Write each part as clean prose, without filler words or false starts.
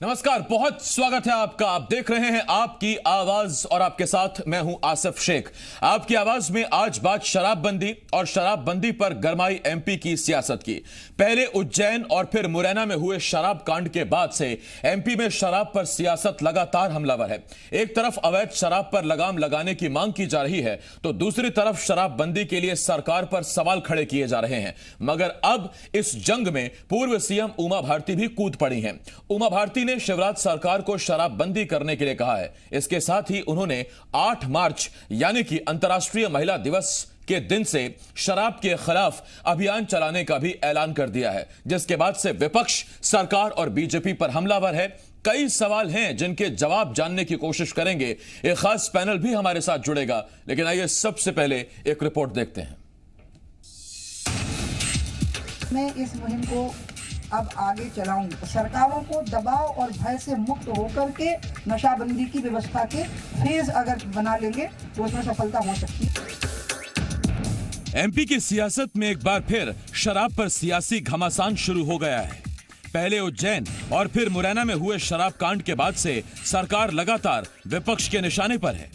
नमस्कार, बहुत स्वागत है आपका। आप देख रहे हैं आपकी आवाज और आपके साथ मैं हूं आसिफ शेख। आपकी आवाज में आज बात शराबबंदी और शराबबंदी पर गरमाई एमपी की सियासत की। पहले उज्जैन और फिर मुरैना में हुए शराब कांड के बाद से एमपी में शराब पर सियासत लगातार हमलावर है। एक तरफ अवैध शराब पर लगाम लगाने की मांग की जा रही है तो दूसरी तरफ शराबबंदी के लिए सरकार पर सवाल खड़े किए जा रहे हैं। मगर अब इस जंग में पूर्व सीएम उमा भारती भी कूद पड़ी हैं। उमा भारती ने शिवराज सरकार को शराबबंदी करने के लिए कहा है। इसके साथ ही उन्होंने 8 मार्च यानी कि अंतर्राष्ट्रीय महिला दिवस के दिन से शराब के खिलाफ अभियान चलाने का भी ऐलान कर दिया है, जिसके बाद से विपक्ष सरकार और बीजेपी पर हमलावर है। कई सवाल हैं जिनके जवाब जानने की कोशिश करेंगे। एक खास पैनल भी हमारे साथ जुड़ेगा, लेकिन आइए सबसे पहले एक रिपोर्ट देखते हैं। मैं इस मुहिम को अब आगे चलाऊं। सरकारों को दबाव और भय से मुक्त होकर के नशाबंदी की व्यवस्था के फेज अगर बना लेंगे तो उसमें सफलता हो सकती है। एमपी की सियासत में एक बार फिर शराब पर सियासी घमासान शुरू हो गया है। पहले उज्जैन और फिर मुरैना में हुए शराब कांड के बाद से सरकार लगातार विपक्ष के निशाने पर है,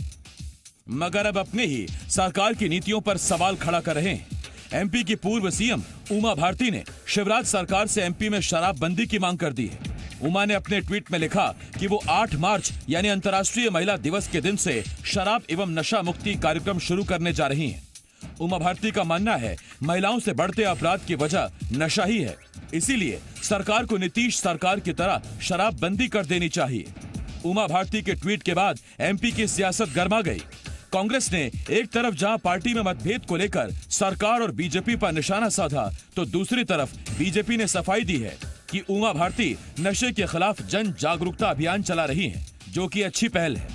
मगर अब अपने ही सरकार की नीतियों पर सवाल खड़ा कर रहे हैं। एमपी की पूर्व सीएम उमा भारती ने शिवराज सरकार से एमपी में शराबबंदी की मांग कर दी है। उमा ने अपने ट्वीट में लिखा कि वो 8 मार्च यानी अंतर्राष्ट्रीय महिला दिवस के दिन से शराब एवं नशा मुक्ति कार्यक्रम शुरू करने जा रही हैं। उमा भारती का मानना है महिलाओं से बढ़ते अपराध की वजह नशा ही है, इसीलिए सरकार को नीतीश सरकार की तरह शराबबंदी कर देनी चाहिए। उमा भारती के ट्वीट के बाद एमपी की सियासत गर्मा गई। कांग्रेस ने एक तरफ जहां पार्टी में मतभेद को लेकर सरकार और बीजेपी पर निशाना साधा, तो दूसरी तरफ बीजेपी ने सफाई दी है कि उमा भारती नशे के खिलाफ जन जागरूकता अभियान चला रही हैं, जो कि अच्छी पहल है।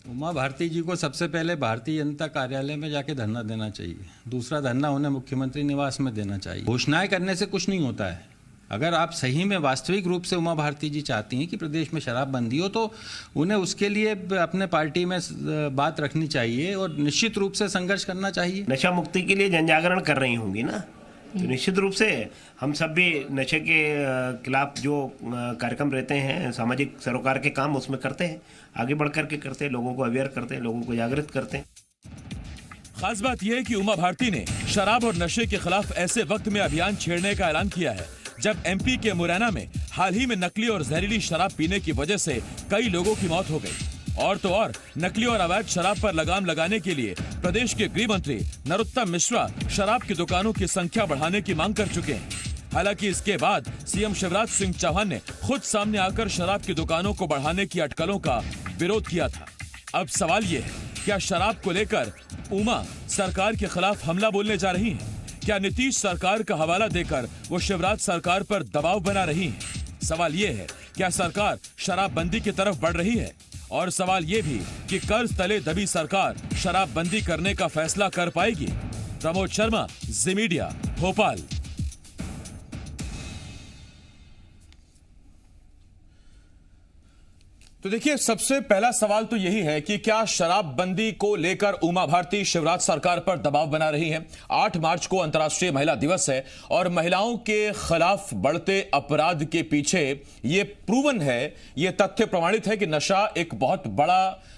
उमा भारती जी को सबसे पहले भारतीय जनता कार्यालय में जाके धरना देना चाहिए। दूसरा धरना उन्हें मुख्यमंत्री निवास में देना चाहिए। घोषणाएं करने से कुछ नहीं होता है। अगर आप सही में वास्तविक रूप से उमा भारती जी चाहती हैं कि प्रदेश में शराबबंदी हो, तो उन्हें उसके लिए अपने पार्टी में बात रखनी चाहिए और निश्चित रूप से संघर्ष करना चाहिए। नशा मुक्ति के लिए जन जागरण कर रही होंगी ना, तो निश्चित रूप से हम सब भी नशे के खिलाफ जो कार्यक्रम रहते हैं, सामाजिक सरोकार के काम उसमें करते हैं, आगे बढ़ करके करते हैं, लोगों को अवेयर करते हैं, लोगों को जागृत करते हैं। खास बात यह है कि उमा भारती ने शराब और नशे के खिलाफ ऐसे वक्त में अभियान छेड़ने का ऐलान किया है जब एमपी के मुरैना में हाल ही में नकली और जहरीली शराब पीने की वजह से कई लोगों की मौत हो गई। और तो और नकली और अवैध शराब पर लगाम लगाने के लिए प्रदेश के गृह मंत्री नरोत्तम मिश्रा शराब की दुकानों की संख्या बढ़ाने की मांग कर चुके हैं। हालांकि इसके बाद सीएम शिवराज सिंह चौहान ने खुद सामने आकर शराब की दुकानों को बढ़ाने की अटकलों का विरोध किया था। अब सवाल ये है, क्या शराब को लेकर उमा सरकार के खिलाफ हमला बोलने जा रही है? क्या नीतीश सरकार का हवाला देकर वो शिवराज सरकार पर दबाव बना रही है? सवाल ये है, क्या सरकार शराबबंदी की तरफ बढ़ रही है? और सवाल ये भी कि कर्ज तले दबी सरकार शराबबंदी करने का फैसला कर पाएगी? प्रमोद शर्मा, जी मीडिया, भोपाल। तो देखिए, सबसे पहला सवाल तो यही है कि क्या शराबबंदी को लेकर उमा भारती शिवराज सरकार पर दबाव बना रही हैं? 8 मार्च को अंतर्राष्ट्रीय महिला दिवस है और महिलाओं के खिलाफ बढ़ते अपराध के पीछे ये प्रूवन है, ये तथ्य प्रमाणित है कि नशा एक बहुत बड़ा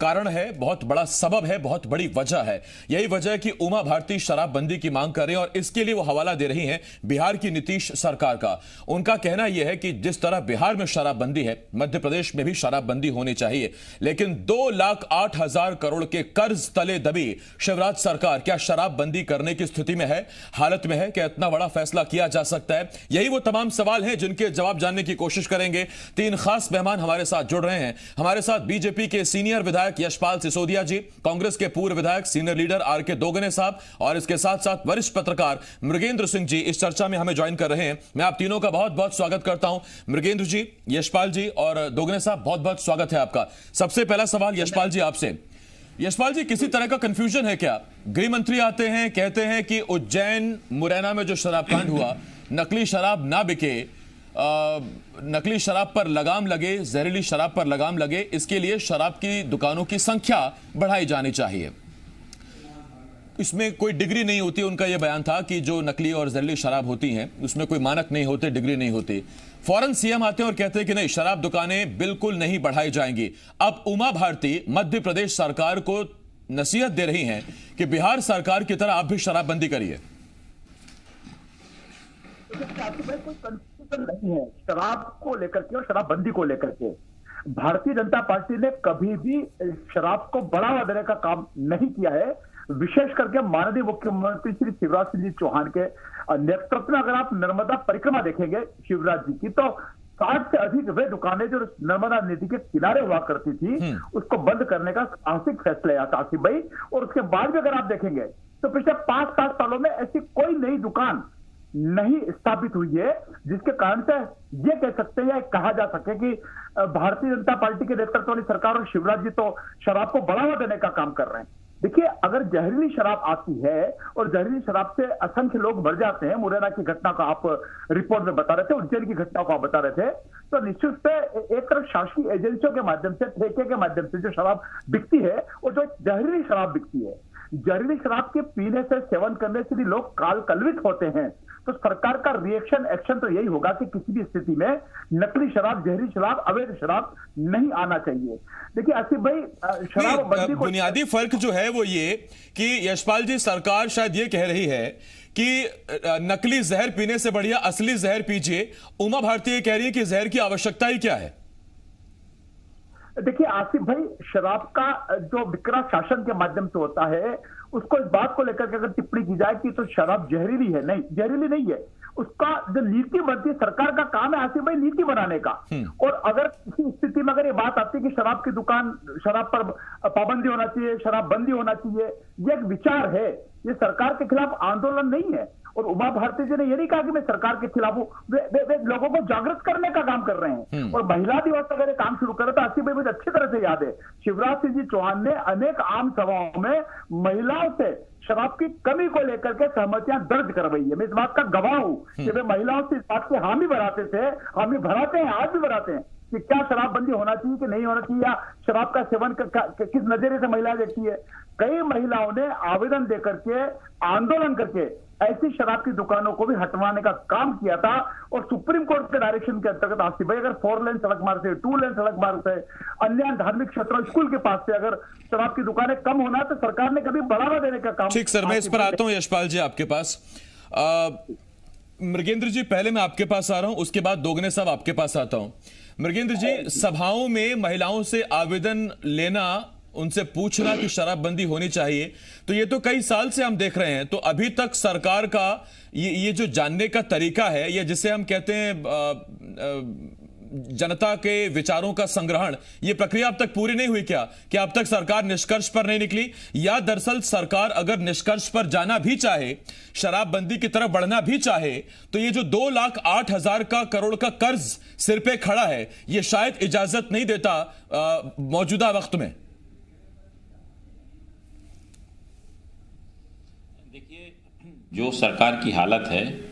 कारण है, बहुत बड़ा सबब है, बहुत बड़ी वजह है। यही वजह है कि उमा भारती शराबबंदी की मांग कर रही हैं और इसके लिए वो हवाला दे रही हैं बिहार की नीतीश सरकार का। उनका कहना यह है कि जिस तरह बिहार में शराबबंदी है, मध्य प्रदेश में भी शराबबंदी होनी चाहिए। लेकिन 2,08,000 करोड़ के कर्ज तले दबी शिवराज सरकार क्या शराबबंदी करने की स्थिति में है, हालत में है? क्या इतना बड़ा फैसला किया जा सकता है? यही वो तमाम सवाल हैं जिनके जवाब जानने की कोशिश करेंगे। 3 खास मेहमान हमारे साथ जुड़ रहे हैं। हमारे साथ बीजेपी के सीनियर विधायक यशपाल सिसोदिया जी, कांग्रेस के पूर्व विधायक सीनियर लीडर आर.के. दोगने साहब और इसके साथ साथ वरिष्ठ पत्रकार मृगेंद्र सिंह जी इस चर्चा में हमें ज्वाइन कर रहे हैं। मैं आप तीनों का बहुत बहुत स्वागत करता हूं। मृगेंद्र जी, यशपाल जी और दोगने साहब, बहुत बहुत स्वागत है आपका। सबसे पहला सवाल यशपाल जी आपसे। यशपाल जी, किसी तरह का कंफ्यूजन है क्या? गृह मंत्री आते हैं, कहते हैं कि उज्जैन मुरैना में जो शराबकांड हुआ, नकली शराब ना बिके, नकली शराब पर लगाम लगे, जहरीली शराब पर लगाम लगे, इसके लिए शराब की दुकानों की संख्या बढ़ाई जानी चाहिए। इसमें कोई डिग्री नहीं होती, उनका यह बयान था कि जो नकली और जहरीली शराब होती हैं उसमें कोई मानक नहीं होते, डिग्री नहीं होती। फौरन सीएम आते हैं और कहते हैं कि नहीं, शराब दुकानें बिल्कुल नहीं बढ़ाई जाएंगी। अब उमा भारती मध्य प्रदेश सरकार को नसीहत दे रही हैं कि बिहार सरकार की तरह आप भी शराबबंदी करिए। कोई कंफ्यूजन नहीं है शराब को लेकर के और शराबबंदी को लेकर के। भारतीय जनता पार्टी ने कभी भी शराब को बढ़ावा देने का काम नहीं किया है। विशेष करके माननीय मुख्यमंत्री श्री शिवराज सिंह जी चौहान के नेतृत्व में अगर आप नर्मदा परिक्रमा देखेंगे शिवराज जी की, तो 60 से अधिक वे दुकानें जो नर्मदा नदी के किनारे हुआ करती थी उसको बंद करने का साहसिक फैसला लिया था आसिफ भाई। और उसके बाद भी अगर आप देखेंगे तो पिछले 5-7 सालों में ऐसी कोई नई दुकान नहीं स्थापित हुई है जिसके कारण से ये कह सकते हैं या कहा जा सके कि भारतीय जनता पार्टी के नेतृत्व वाली सरकार और शिवराज जी तो शराब को बढ़ावा देने का काम कर रहे हैं। देखिए, अगर जहरीली शराब आती है और जहरीली शराब से असंख्य लोग मर जाते हैं, मुरैना की घटना को आप रिपोर्ट में बता रहे थे, उज्जैन की घटना को आप बता रहे थे, तो निश्चित से एक तरफ शासकीय एजेंसियों के माध्यम से, ठेके के माध्यम से जो शराब बिकती है और जो जहरीली शराब बिकती है, जहरीली शराब के पीने से, सेवन करने से भी लोग काल कलवित होते हैं। तो सरकार का रिएक्शन एक्शन तो यही होगा कि किसी भी स्थिति में नकली शराब, जहरीली शराब, अवैध शराब नहीं आना चाहिए। देखिए आसिफ भाई, शराबबंदी को बुनियादी फर्क जो है वो ये कि यशपाल जी, सरकार शायद ये कह रही है कि नकली जहर पीने से बढ़िया असली जहर पीजिए। उमा भारती ये कह रही है कि जहर की आवश्यकता ही क्या है? देखिए आसिफ भाई, शराब का जो विक्रय शासन के माध्यम से होता है, उसको इस बात को लेकर के अगर टिप्पणी की जाए कि तो शराब जहरीली है, नहीं, जहरीली नहीं है। उसका जो नीति बनती है, सरकार का काम है आसिफ भाई नीति बनाने का। और अगर किसी स्थिति में अगर ये बात आती है कि शराब की दुकान, शराब पर पाबंदी होना चाहिए, शराबबंदी होना चाहिए, ये एक विचार है, ये सरकार के खिलाफ आंदोलन नहीं है। और उमा भारती जी ने ये नहीं कहा कि मैं सरकार के खिलाफ हूं, वे लोगों को जागृत करने का काम कर रहे हैं। और महिला दिवस अगर ये काम शुरू करे तो आसिफ भाई मुझे अच्छी तरह से याद है, शिवराज सिंह जी चौहान ने अनेक आम सभाओं में महिलाओं से शराब की कमी को लेकर के सहमतियां दर्ज करवाई है। मैं इस बात का गवाह हूं कि वे महिलाओं से इस बात की हामी भराते थे, हामी भराते हैं, आज भी भराते हैं कि क्या शराबबंदी होना चाहिए कि नहीं होना चाहिए, या शराब का सेवन किस नजरिए से महिलाएं देखती है। कई महिलाओं ने आवेदन देकर के, आंदोलन करके ऐसी शराब की दुकानों को भी हटवाने का काम किया था। और सुप्रीम कोर्ट के डायरेक्शन के अंतर्गत आसिफ भाई, अगर 4 लेन सड़क मार्ग से, 2 लेन सड़क मार्ग से, अन्य धार्मिक क्षेत्रों, स्कूल के पास से अगर शराब की दुकानें कम होना तो सरकार ने कभी बढ़ावा देने का काम। ठीक सर, मैं इस पर आता हूं यशपाल जी आपके पास। मृगेंद्र जी, पहले मैं आपके पास आ रहा हूं, उसके बाद दोगने साहब आपके पास आता हूं। मृगेंद्र जी, सभाओं में महिलाओं से आवेदन लेना, उनसे पूछना कि शराबबंदी होनी चाहिए, तो ये तो कई साल से हम देख रहे हैं। तो अभी तक सरकार का ये जो जानने का तरीका है, या जिसे हम कहते हैं जनता के विचारों का संग्रहण, ये प्रक्रिया अब तक पूरी नहीं हुई क्या? क्या अब तक सरकार निष्कर्ष पर नहीं निकली? या दरअसल सरकार अगर निष्कर्ष पर जाना भी चाहे, शराबबंदी की तरफ बढ़ना भी चाहे, तो ये जो 2,08,000 करोड़ का कर्ज सिर पे खड़ा है, ये शायद इजाजत नहीं देता मौजूदा वक्त में। देखिए, जो सरकार की हालत है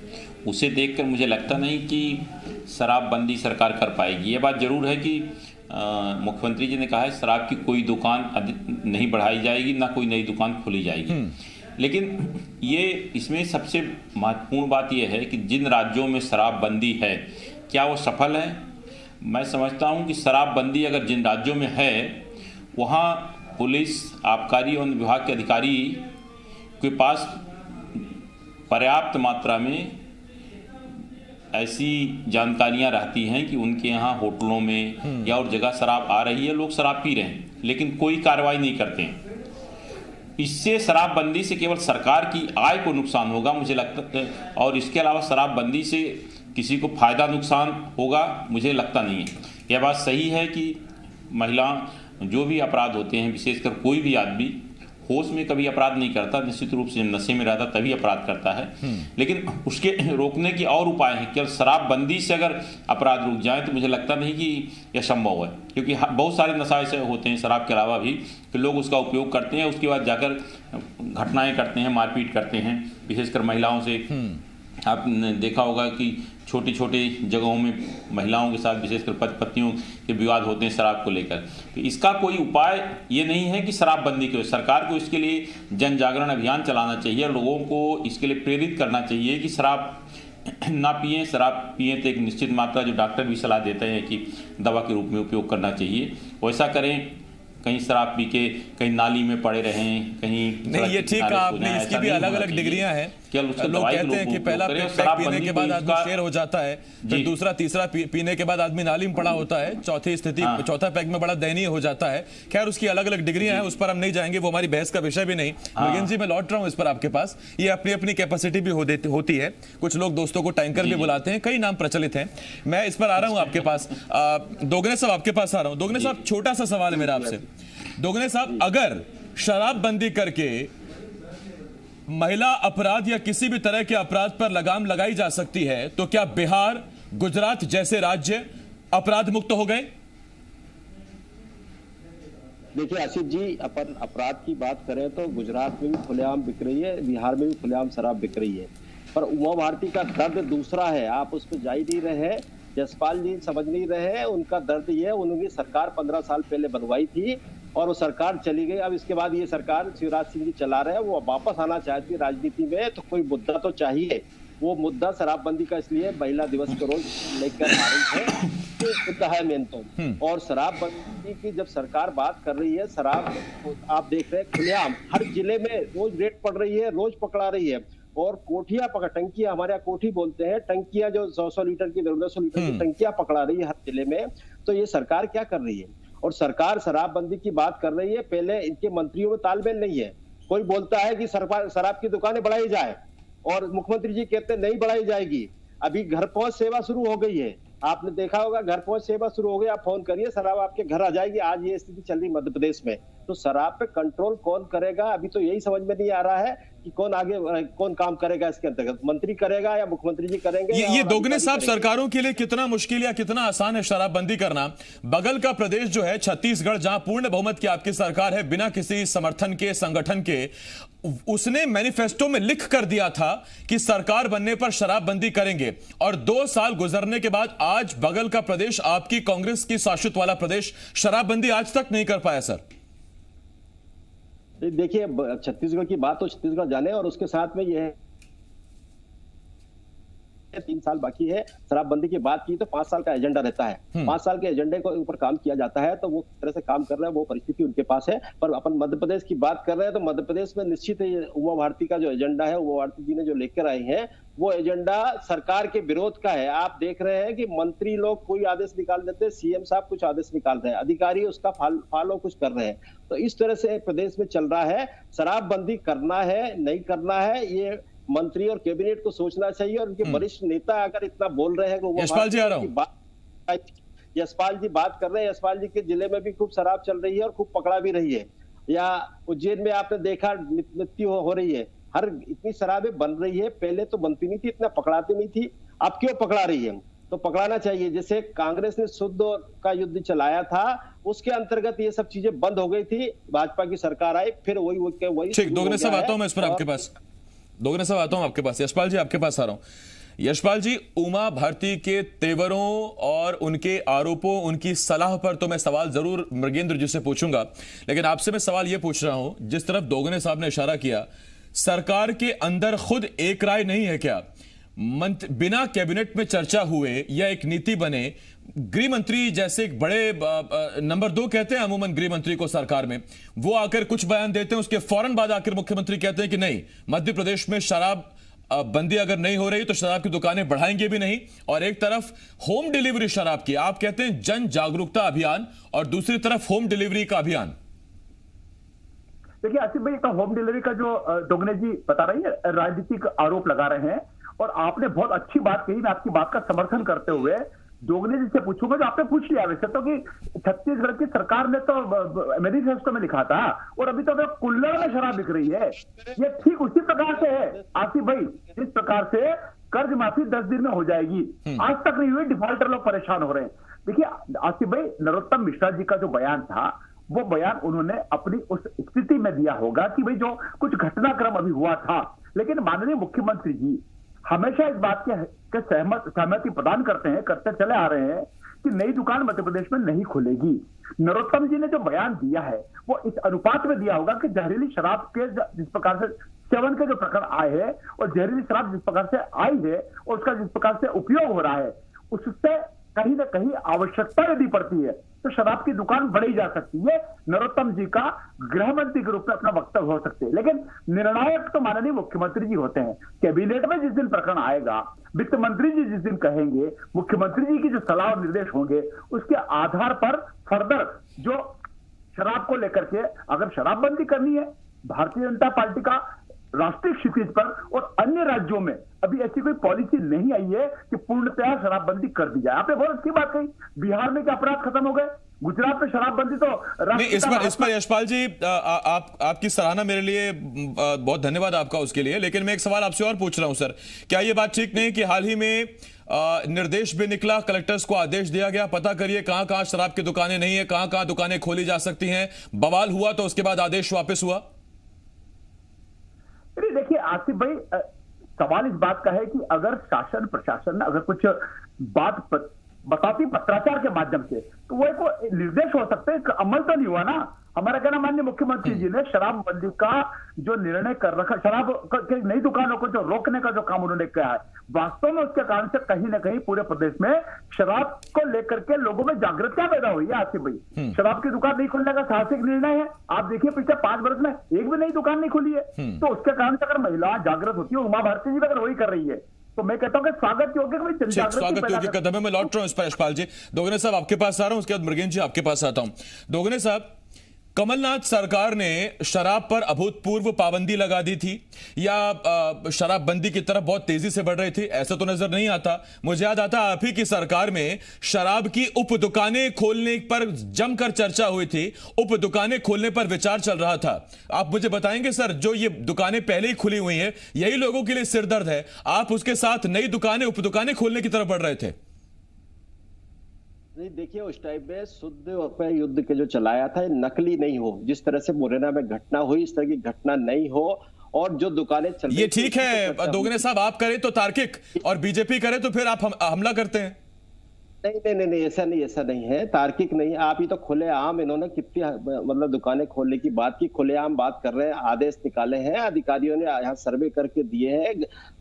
उसे देखकर मुझे लगता नहीं कि शराबबंदी सरकार कर पाएगी। ये बात जरूर है कि मुख्यमंत्री जी ने कहा है शराब की कोई दुकान नहीं बढ़ाई जाएगी, ना कोई नई दुकान खोली जाएगी। लेकिन ये इसमें सबसे महत्वपूर्ण बात यह है कि जिन राज्यों में शराबबंदी है, क्या वो सफल है? मैं समझता हूँ कि शराबबंदी अगर जिन राज्यों में है, वहाँ पुलिस, आबकारी वन विभाग के अधिकारी के पास पर्याप्त मात्रा में ऐसी जानकारियां रहती हैं कि उनके यहाँ होटलों में या और जगह शराब आ रही है, लोग शराब पी रहे हैं, लेकिन कोई कार्रवाई नहीं करते हैं। इससे शराबबंदी से केवल सरकार की आय को नुकसान होगा मुझे लगता है, और इसके अलावा शराबबंदी से किसी को फायदा नुकसान होगा मुझे लगता नहीं है। यह बात सही है कि महिला जो भी अपराध होते हैं, विशेषकर कोई भी आदमी होश में कभी अपराध नहीं करता, निश्चित रूप से नशे में रहता तभी अपराध करता है। लेकिन उसके रोकने के और उपाय हैं। केवल शराबबंदी से अगर अपराध रुक जाए तो मुझे लगता नहीं कि यह संभव है, क्योंकि बहुत सारे नशा ऐसे होते हैं शराब के अलावा भी कि लोग उसका उपयोग करते हैं, उसके बाद जाकर घटनाएं करते हैं, मारपीट करते हैं, विशेषकर महिलाओं से आपने देखा होगा कि छोटी छोटी जगहों में महिलाओं के साथ विशेषकर पति पत्नियों के विवाद होते हैं शराब को लेकर। तो इसका कोई उपाय ये नहीं है कि शराबबंदी की सरकार को इसके लिए जन जागरण अभियान चलाना चाहिए, लोगों को इसके लिए प्रेरित करना चाहिए कि शराब ना पिएं। शराब पिएं तो एक निश्चित मात्रा, जो डॉक्टर भी सलाह देते हैं कि दवा के रूप में उपयोग करना चाहिए, वैसा करें। कहीं शराब पी के कहीं नाली में पड़े रहें, कहीं नहीं, ये ठीक है आपने, इसकी भी अलग अलग डिग्रियां हैं। लोग कहते हैं कि पहला पैक पीने के बाद आदमी शेर हो जाता है, फिर दूसरा तीसरा पीने के बाद आदमी नाली में पड़ा होता है, चौथी स्थिति चौथा पैक में बड़ा दयनीय हो जाता है। खैर उसकी अलग अलग डिग्रियां हैं, उस पर हम नहीं जाएंगे, वो हमारी बहस का विषय भी नहीं। मृगेंद्र जी मैं लौट रहा हूं इस पर आपके पास। ये अपनी अपनी कैपेसिटी भी होती है, कुछ लोग दोस्तों को टैंकर भी बुलाते हैं, कई नाम प्रचलित हैं। मैं इस पर आ रहा हूं आपके पास, दोगने साहब आपके पास आ रहा हूं। दोगने साहब छोटा सा सवाल है मेरा आपसे। दोगने साहब, अगर शराबबंदी करके महिला अपराध या किसी भी तरह के अपराध पर लगाम लगाई जा सकती है, तो क्या बिहार, गुजरात जैसे राज्य अपराध मुक्त हो गए? देखिए आसिफ जी, अपन अपराध की बात करें तो गुजरात में भी खुलेआम बिक रही है, बिहार में भी खुलेआम शराब बिक रही है, पर उमा भारती का दर्द दूसरा है। आप उस पर जा ही नहीं रहे। यशपाल जी समझ नहीं रहे, उनका दर्द ये है, उन्होंने सरकार 15 साल पहले बनवाई थी और वो सरकार चली गई। अब इसके बाद ये सरकार शिवराज सिंह जी चला रहे हैं, वो वापस आना चाहती है राजनीति में, तो कोई मुद्दा तो चाहिए। वो मुद्दा शराबबंदी का इसलिए महिला दिवस को रोज लेकर आ रही है, तो मुद्दा है मेन तो। और शराबबंदी की जब सरकार बात कर रही है, शराब आप देख रहे हैं खुलेआम हर जिले में रोज रेड पड़ रही है, रोज पकड़ा रही है। और कोठिया टंकियां, हमारे यहाँ कोठी बोलते हैं, टंकियां जो 100 लीटर की 200 लीटर की टंकियां पकड़ा रही है हर जिले में। तो ये सरकार क्या कर रही है? और सरकार शराबबंदी की बात कर रही है, पहले इनके मंत्रियों में तालमेल नहीं है। कोई बोलता है कि शराब की दुकानें बढ़ाई जाए और मुख्यमंत्री जी कहते हैं नहीं बढ़ाई जाएगी। अभी घर पहुंच सेवा शुरू हो गई है, आपने देखा होगा, घर पहुंच सेवा शुरू हो गई, आप फोन करिए शराब आपके घर आ जाएगी। आज ये स्थिति चल रही मध्य प्रदेश में, तो शराब पे कंट्रोल कौन करेगा? अभी तो यही समझ में नहीं आ रहा है कि कौन काम करेगा इसके अंतर्गत, मंत्री करेगा या मुख्यमंत्री जी करेंगे। ये दोगने साहब, सरकारों के लिए कितना मुश्किल या कितना आसान है शराबबंदी करना? बगल का प्रदेश जो है छत्तीसगढ़, जहां पूर्ण बहुमत की आपकी सरकार है, बिना किसी समर्थन के, संगठन के, उसने मैनिफेस्टो में लिख कर दिया था कि सरकार बनने पर शराबबंदी करेंगे, और 2 साल गुजरने के बाद आज बगल का प्रदेश, आपकी कांग्रेस की शासित वाला प्रदेश, शराबबंदी आज तक नहीं कर पाया। सर देखिए, छत्तीसगढ़ की बात तो छत्तीसगढ़ जाने, और उसके साथ में यह 3 साल बाकी है। शराबबंदी की बात की तो 5 साल का एजेंडा रहता है, 5 साल के एजेंडे को ऊपर काम किया जाता है, तो वो तरह से काम कर रहे हैं, वो परिस्थिति उनके पास है। पर अपन मध्य प्रदेश की बात कर रहे हैं, तो मध्य प्रदेश में निश्चित है उमा भारती का जो एजेंडा है, उमा भारती जी ने जो लेकर आई है, वो एजेंडा सरकार के विरोध का है। आप देख रहे हैं कि मंत्री लोग कोई आदेश निकाल देते हैं, सीएम साहब कुछ आदेश निकाल रहे हैं, अधिकारी उसका फॉलो कुछ कर रहे हैं। तो इस तरह से प्रदेश में चल रहा है। शराबबंदी करना है नहीं करना है, ये मंत्री और कैबिनेट को सोचना चाहिए। और उनके वरिष्ठ नेता अगर इतना बोल रहे हैं कि यशपाल जी आ रहा हूं। यशपाल जी बात कर रहे हैं, यशपाल जी के जिले में भी खूब शराब चल रही है और खूब पकड़ा भी रही है। या उज्जैन में आपने देखा मृत्यु हो रही है, हर इतनी शराबें बन रही है, पहले तो बनती नहीं थी, इतना पकड़ाती नहीं थी, अब क्यों पकड़ा रही है? तो पकड़ाना चाहिए। जैसे कांग्रेस ने शुद्ध का युद्ध चलाया था, उसके अंतर्गत ये सब चीजें बंद हो गई थी, भाजपा की सरकार आई, फिर वही ठीक। दोगने साहब आता हूं मैं इस पर आपके पास, दोगने साहब आता हूं आपके पास। यशपाल जी आपके पास आ रहा हूं। यशपाल जी, उमा भारती के तेवरों और उनके आरोपों, उनकी सलाह पर तो मैं सवाल जरूर मृगेंद्र जी से पूछूंगा, लेकिन आपसे मैं सवाल यह पूछ रहा हूं, जिस तरफ दोगने साहब ने इशारा किया, सरकार के अंदर खुद एक राय नहीं है क्या? बिना कैबिनेट में चर्चा हुए या एक नीति बने, गृह मंत्री जैसे एक बड़े नंबर 2 कहते हैं अमूमन गृह मंत्री को सरकार में, वो आकर कुछ बयान देते हैं, उसके फौरन बाद आकर मुख्यमंत्री कहते हैं कि नहीं, मध्य प्रदेश में शराब बंदी अगर नहीं हो रही तो शराब की दुकानें बढ़ाएंगे भी नहीं। और एक तरफ होम डिलीवरी शराब की, आप कहते हैं जन जागरूकता अभियान, और दूसरी तरफ होम डिलीवरी का अभियान। देखिए आसिफ भाई, तो होम डिलीवरी का जो दोगने जी बता रही है, राजनीतिक आरोप लगा रहे हैं, और आपने बहुत अच्छी बात कही। मैं आपकी बात का समर्थन करते हुए दोगने जी से पूछूंगा, जो आपने पूछ लिया वैसे तो, कि छत्तीसगढ़ की सरकार ने तो मैनिफेस्टो में लिखा था, और अभी तो कुल्लड़ में शराब बिक रही है। ये ठीक उसी प्रकार से है आसिफ भाई, जिस प्रकार से कर्ज माफी 10 दिन में हो जाएगी, आज तक नहीं हुई, डिफॉल्टर लोग परेशान हो रहे हैं। देखिए आसिफ भाई, नरोत्तम मिश्रा जी का जो बयान था, वो बयान उन्होंने अपनी उस स्थिति में दिया होगा कि भाई जो कुछ घटनाक्रम अभी हुआ था, लेकिन माननीय मुख्यमंत्री जी हमेशा इस बात के सहमति प्रदान करते चले आ रहे हैं कि नई दुकान मध्य प्रदेश में नहीं खुलेगी। नरोत्तम जी ने जो बयान दिया है वो इस अनुपात में दिया होगा कि जहरीली शराब के जिस प्रकार से सेवन के जो प्रकरण आए हैं और जहरीली शराब जिस प्रकार से आई है और उसका जिस प्रकार से उपयोग हो रहा है, उससे कहीं ना कहीं आवश्यकता यदि पड़ती है तो शराब की दुकान बढ़ी जा सकती है। नरोत्तम जी का गृह मंत्री के रूप में अपना वक्तव्य हो सकते हैं, लेकिन निर्णायक तो माननीय मुख्यमंत्री जी होते हैं। कैबिनेट में जिस दिन प्रकरण आएगा, वित्त मंत्री जी जिस दिन कहेंगे, मुख्यमंत्री जी की जो सलाह और निर्देश होंगे, उसके आधार पर फर्दर जो शराब को लेकर के अगर शराबबंदी करनी है, भारतीय जनता पार्टी का राष्ट्रीय क्षितिज पर और अन्य राज्यों में अभी ऐसी कोई पॉलिसी नहीं आई है कि पूर्णतया शराबबंदी कर दी जाए। आपने बहुत अच्छी बात कही, बिहार में क्या अपराध खत्म हो गए, गुजरात में शराबबंदी तो नहीं। इस पर यशपाल जी आपकी सराहना मेरे लिए बहुत धन्यवाद आपका उसके लिए, लेकिन मैं एक सवाल आपसे और पूछ रहा हूं सर, क्या ये बात ठीक नहीं कि हाल ही में निर्देश भी निकला, कलेक्टर्स को आदेश दिया गया, पता करिए कहां कहां शराब की दुकानें नहीं है, कहां कहां दुकानें खोली जा सकती हैं, बवाल हुआ तो उसके बाद आदेश वापस हुआ? देखिए आसिफ भाई, सवाल इस बात का है कि अगर शासन प्रशासन अगर कुछ बात बताती पत्राचार के माध्यम से तो वो एक निर्देश हो सकते हैं, अमल तो नहीं हुआ ना। हमारा कहना माननीय मुख्यमंत्री जी ने शराबबंदी का जो निर्णय कर रखा, शराब के नई दुकानों को जो रोकने का जो काम उन्होंने किया है, वास्तव में उसके कारण से कहीं ना कहीं पूरे प्रदेश में शराब को लेकर के लोगों में जागरूकता पैदा हुई है। आसिफ भाई, शराब की दुकान नहीं खुलने का साहसिक निर्णय है। आप देखिए पिछले 5 वर्ष में एक भी नई दुकान नहीं खुली है, तो उसके कारण से अगर महिला जागृत होती है, उमा भारती जी अगर वही कर रही है, तो मैं कहता हूं कि स्वागत योग्य कदम है। मैं लौट रहा हूं इस पर यशपाल जी। दोगने साहब आपके पास आ रहा हूं, उसके बाद मृगेंद्र जी आपके पास आता हूं। दोगने साहब, कमलनाथ सरकार ने शराब पर अभूतपूर्व पाबंदी लगा दी थी या शराबबंदी की तरफ बहुत तेजी से बढ़ रही थी, ऐसा तो नजर नहीं आता। मुझे याद आता आप ही की सरकार में शराब की उप दुकानें खोलने पर जमकर चर्चा हुई थी, उप दुकानें खोलने पर विचार चल रहा था। आप मुझे बताएंगे सर, जो ये दुकानें पहले ही खुली हुई हैं, यही लोगों के लिए सिरदर्द है, आप उसके साथ नई दुकानें उप दुकानें खोलने की तरफ बढ़ रहे थे? नहीं, देखिए उस टाइम में शुद्ध युद्ध के जो चलाया था, नकली नहीं हो, जिस तरह से मुरैना में घटना हुई इस तरह की घटना नहीं हो, और जो दुकानें चल ये ठीक है दोगने साहब, आप करें तो तार्किक और बीजेपी करे तो फिर आप हमला करते हैं। नहीं, ऐसा नहीं है, तार्किक नहीं। आप ही तो खुलेआम, इन्होंने कितनी मतलब दुकानें खोलने की बात की, खुलेआम बात कर रहे हैं, आदेश निकाले हैं, अधिकारियों ने यहाँ सर्वे करके दिए हैं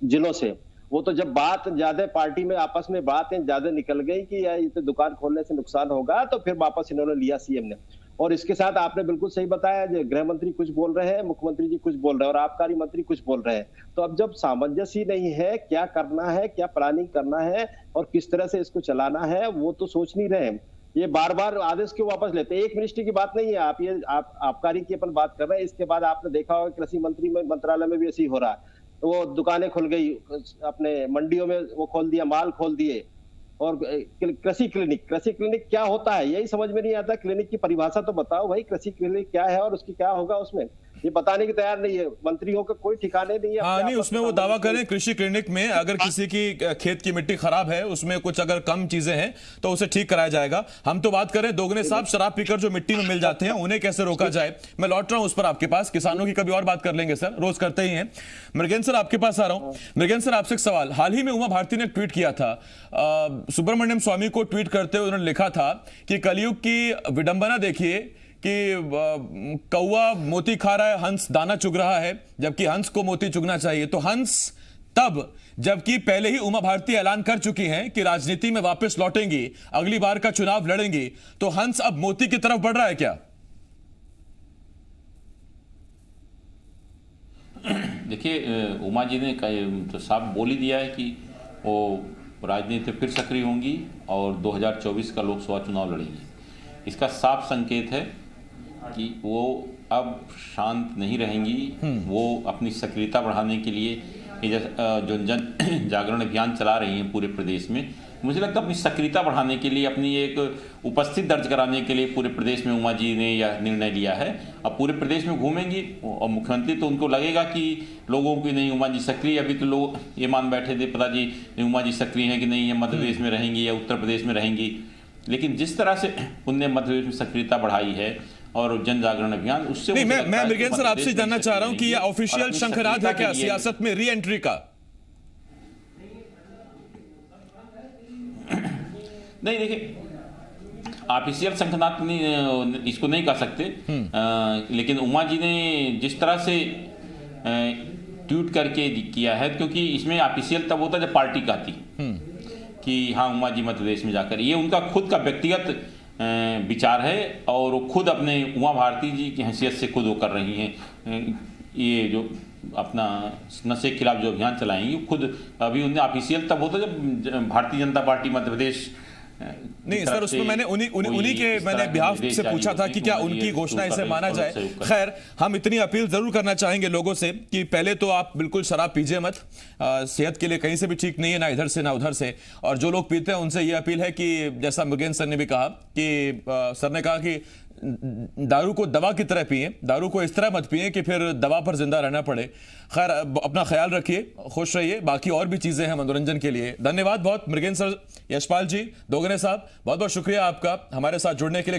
जिलों से। वो तो जब बात ज्यादा पार्टी में आपस में बातें ज्यादा निकल गई कि ये तो दुकान खोलने से नुकसान होगा, तो फिर वापस इन्होंने लिया सीएम ने। और इसके साथ आपने बिल्कुल सही बताया, गृह मंत्री कुछ बोल रहे हैं, मुख्यमंत्री जी कुछ बोल रहे हैं और आबकारी मंत्री कुछ बोल रहे हैं। तो अब जब सामंजस्य ही नहीं है, क्या करना है, क्या प्लानिंग करना है और किस तरह से इसको चलाना है, वो तो सोच नहीं रहे। ये बार बार आदेश क्यों वापस लेते हैं? एक मिनिस्ट्री की बात नहीं है, आप आबकारी की अपन बात कर रहे हैं। इसके बाद आपने देखा होगा कृषि मंत्री में मंत्रालय में भी ऐसी हो रहा है, वो दुकानें खुल गई, अपने मंडियों में वो खोल दिया, माल खोल दिए। और कृषि क्लिनिक क्या होता है यही समझ में नहीं आता। क्लिनिक की परिभाषा तो बताओ भाई, कृषि क्लिनिक क्या है और उसकी क्या होगा उसमें, ये बताने की तैयार नहीं है। मंत्रियों के कोई ठिकाने नहीं है। हाँ नहीं, उसमें वो दावा करें कृषि क्लिनिक में अगर किसी की खेत की मिट्टी खराब है, उसमें कुछ अगर कम चीजें हैं तो उसे ठीक कराया जाएगा। हम तो बात करें दोगने साहब, शराब पीकर जो मिट्टी में मिल जाते हैं उन्हें कैसे रोका जाए। मैं लौट रहा हूं उस पर आपके पास, किसानों की कभी और बात कर लेंगे सर, रोज करते ही हैं। मृगेंद्र सर आपके पास आ रहा हूं। मृगेंद्र सर आपसे एक सवाल, हाल ही में उमा भारती ने ट्वीट किया था, सुब्रमण्यम स्वामी को ट्वीट करते हुए उन्होंने लिखा था कि कलयुग की विडंबना देखिए कि कौवा मोती खा रहा है, हंस दाना चुग रहा है, जबकि हंस को मोती चुगना चाहिए। तो हंस तब जबकि पहले ही उमा भारती ऐलान कर चुकी हैं कि राजनीति में वापस लौटेंगी, अगली बार का चुनाव लड़ेंगी, तो हंस अब मोती की तरफ बढ़ रहा है क्या? देखिए उमा जी ने तो साफ बोल ही दिया है कि वो राजनीति फिर सक्रिय होंगी और 2024 का लोकसभा चुनाव लड़ेंगी। इसका साफ संकेत है कि वो अब शांत नहीं रहेंगी। वो अपनी सक्रियता बढ़ाने के लिए जो जन जागरण अभियान चला रही हैं पूरे प्रदेश में, मुझे लगता है अपनी सक्रियता बढ़ाने के लिए, अपनी एक उपस्थिति दर्ज कराने के लिए पूरे प्रदेश में उमा जी ने यह निर्णय लिया है। अब पूरे प्रदेश में घूमेंगी और मुख्यमंत्री तो उनको लगेगा कि लोगों की नहीं उमा जी सक्रिय, अभी तो लोग ये मान बैठे थे पता जी उमा जी सक्रिय हैं कि नहीं है, मध्य प्रदेश में रहेंगी या उत्तर प्रदेश में रहेंगी। लेकिन जिस तरह से उनने मध्य प्रदेश में सक्रियता बढ़ाई है और जन जागरण अभियान, उससे नहीं, मैं मृगेंद्र सर आपसे जानना चाह रहा हूं कि यह ऑफिशियल शंखनाद है क्या सियासत में री एंट्री का? नहीं, देखिए ऑफिशियल शंखनाद नहीं, इसको नहीं कह सकते, लेकिन उमा जी ने जिस तरह से ट्वीट करके किया है, क्योंकि इसमें ऑफिशियल तब होता है जब पार्टी कहती कि हाँ उमा जी मध्य प्रदेश में जाकर, ये उनका खुद का व्यक्तिगत विचार है और वो खुद अपने उमा भारती जी की हैसियत से खुद वो कर रही हैं। ये जो अपना नशे के खिलाफ जो अभियान चलाएंगी खुद, अभी उन्हें ऑफिशियल तब होता जब भारतीय जनता पार्टी मध्य प्रदेश नहीं सर, उसमें मैंने उन्हीं के मैंने बिहाफ से पूछा था कि क्या उनकी घोषणा इसे माना जाए। खैर, हम इतनी अपील जरूर करना चाहेंगे लोगों से कि पहले तो आप बिल्कुल शराब पीजिए मत, सेहत के लिए कहीं से भी ठीक नहीं है, ना इधर से ना उधर से। और जो लोग पीते हैं उनसे ये अपील है कि जैसा मृगेंद्र सर ने भी कहा कि सर ने कहा कि दारू को दवा की तरह पिए, दारू को इस तरह मत पिए कि फिर दवा पर जिंदा रहना पड़े। खैर, अपना ख्याल रखिए, खुश रहिए। बाकी और भी चीजें हैं मनोरंजन के लिए। धन्यवाद बहुत मृगेंद्र सर, यशपाल जी, दोगने साहब, बहुत बहुत शुक्रिया आपका हमारे साथ जुड़ने के लिए।